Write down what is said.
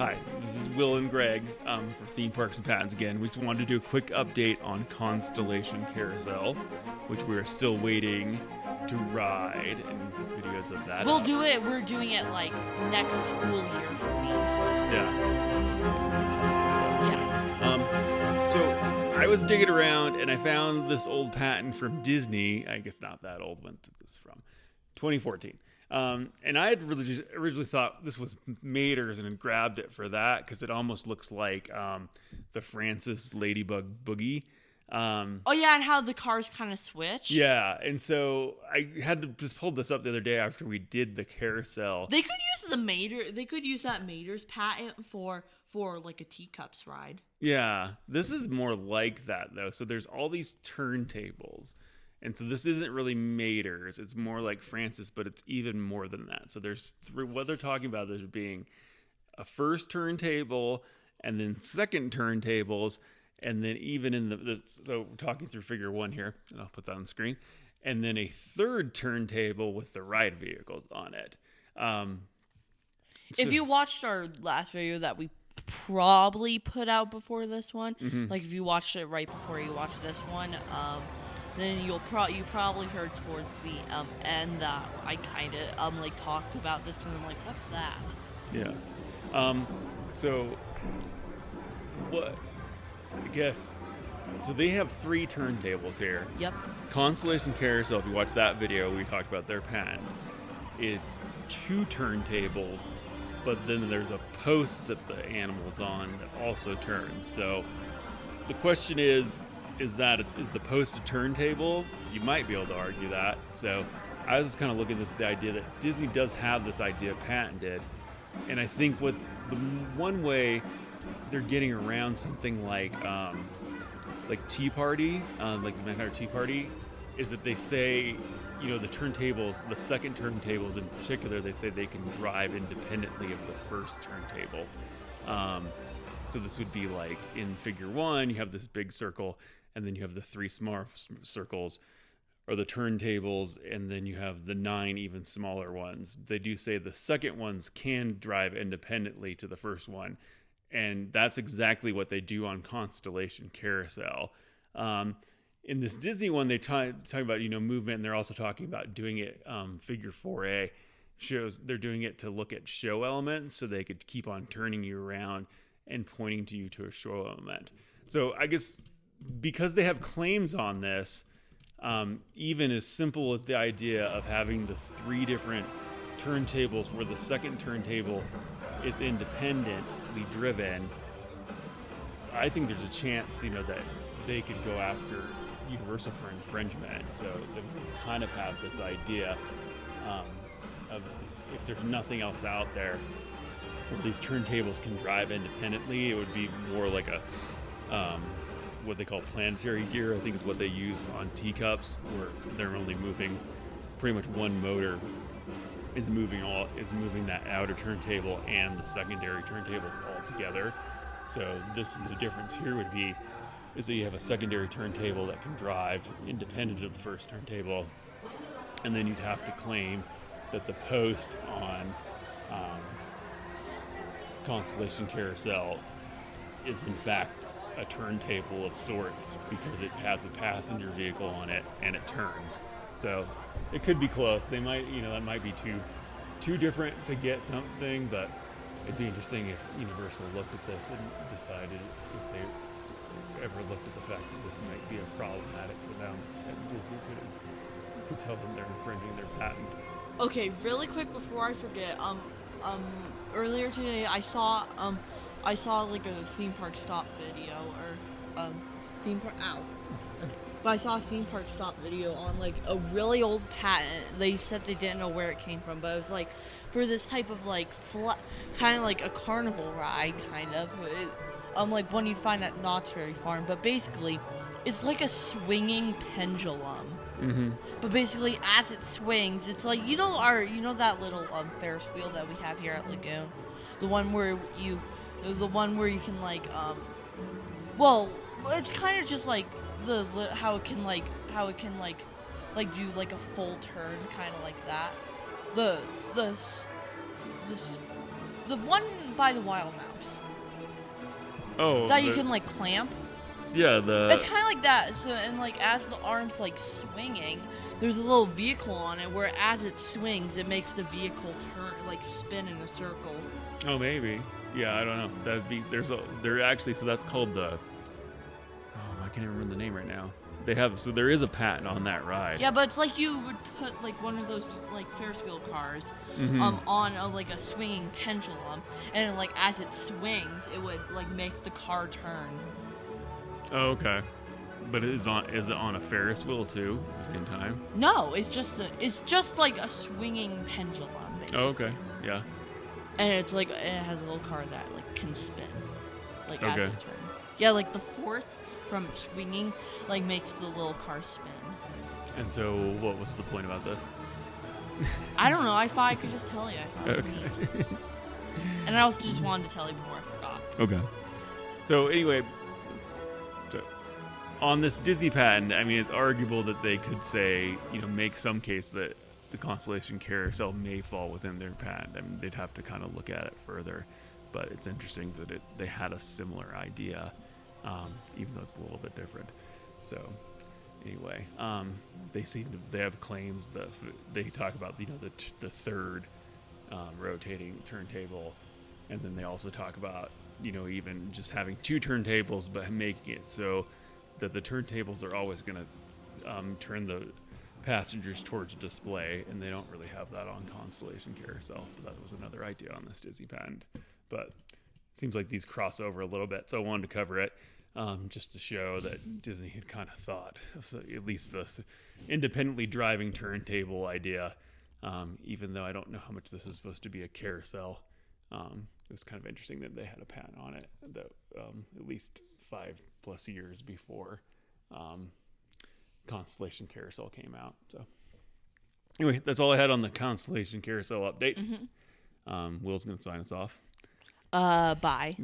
Hi, this is Will and Greg for Theme Parks and Patents again. We just wanted to do a quick update on Constellation Carousel, which we're still waiting to ride, and videos of that. We'll do it. We're doing it like next school year for me. Yeah. Yeah. So I was digging around and I found this old patent from Disney. I guess not that old. When did this from? 2014. And I had originally thought this was Mater's and had grabbed it for that because it almost looks like the Francis Ladybug Boogie. Oh yeah, and how the cars kind of switch. Yeah, and so I had to just pull this up the other day after we did the carousel. They could use the Mater. They could use that Mater's patent for like a teacups ride. Yeah, this is more like that though. So there's all these turntables. And so this isn't really Mater's. It's more like Francis, but it's even more than that. So there's what they're talking about. There's being a first turntable and then second turntables. And then even in so we're talking through figure one here, and I'll put that on the screen. And then a third turntable with the ride vehicles on it. If you watched our last video that we probably put out before this one, like if you watched it right before you watched this one, then you probably heard towards the end that I kind of like talked about this, and I'm like, what's that? Yeah. So what? I guess. So they have 3 turntables here. Yep. Constellation Carousel. If you watch that video, we talked about their patent. Is 2 turntables, but then there's a post that the animal's on that also turns. So the question is the post a turntable? You might be able to argue that. So I was just kind of looking at the idea that Disney does have this idea patented, and I think what the one way they're getting around something like Tea Party, like the Manhattan Tea Party, is that they say, you know, the turntables, the second turntables in particular, they say they can drive independently of the first turntable. So this would be like in figure 1, you have this big circle, and then you have the 3 small circles, or the turntables, and then you have the 9 even smaller ones. They do say the second ones can drive independently to the first one, and that's exactly what they do on Constellation Carousel. In this Disney one, they talk about, you know, movement, and they're also talking about doing it, figure 4A shows they're doing it to look at show elements, so they could keep on turning you around and pointing to you to a show element. So I guess because they have claims on this, even as simple as the idea of having the 3 different turntables where the second turntable is independently driven, I think there's a chance, you know, that they could go after Universal for infringement. So they kind of have this idea of if there's nothing else out there where these turntables can drive independently, it would be more like a what they call planetary gear, I think is what they use on teacups, where they're only moving pretty much one motor is moving that outer turntable and the secondary turntables all together. So the difference here would be is that you have a secondary turntable that can drive independent of the first turntable, and then you'd have to claim that the post on Constellation Carousel is in fact a turntable of sorts because it has a passenger vehicle on it and it turns. So it could be close. They might, you know, that might be too different to get something, but it'd be interesting if Universal looked at this and decided if they ever looked at the fact that this might be a problematic for them, and Disney could tell them they're infringing their patent. Okay, really quick before I forget, earlier today I saw like a theme park stop video but I saw a theme park stop video on like a really old patent. They said they didn't know where it came from, but it was like for this type of like kind of like a carnival ride, kind of. Like one you'd find at Knott's Berry Farm, but basically it's like a swinging pendulum. Mm-hmm. But basically, as it swings, it's like you know that little Ferris wheel that we have here at Lagoon, the one where you can like well, it's kind of just like how it can do like a full turn, kind of like that. the one by the Wild Mouse Oh, that you can like clamp. Yeah, It's kind of like that. So and like as the arm's like swinging, there's a little vehicle on it where as it swings, it makes the vehicle turn like spin in a circle. Oh, maybe. Yeah, I don't know. That'd be there actually. So that's called the. Oh, I can't even remember the name right now. There is a patent on that ride. Yeah, but it's like you would put like one of those like Ferris wheel cars on like a swinging pendulum, and like as it swings, it would like make the car turn. Oh, okay. But is it on a Ferris wheel too at the same time? No, it's just like a swinging pendulum. Basically. Oh, okay. Yeah. And it's like it has a little car that like can spin, like as Okay. it turns. Yeah, like the force from swinging like makes the little car spin. And so, what was the point about this? I don't know. I thought I could just tell you. I thought it was Okay. neat. And I also just wanted to tell you before I forgot. Okay. So anyway, on this Disney patent, I mean, it's arguable that they could say, make some case that the Constellation Carousel may fall within their patent. I mean, they'd have to kind of look at it further, but it's interesting that they had a similar idea, even though it's a little bit different. So anyway, they have claims that they talk about, the third rotating turntable, and then they also talk about, even just having two turntables, but making it so that the turntables are always going to turn the passengers towards a display, and they don't really have that on Constellation Carousel. But that was another idea on this Disney patent. But it seems like these cross over a little bit, so I wanted to cover it just to show that Disney had kind of thought of at least this independently driving turntable idea, even though I don't know how much this is supposed to be a carousel. It was kind of interesting that they had a patent on it that at least 5+ years before Constellation Carousel came out. So anyway, that's all I had on the Constellation Carousel update. Will's going to sign us off. Bye. Bye.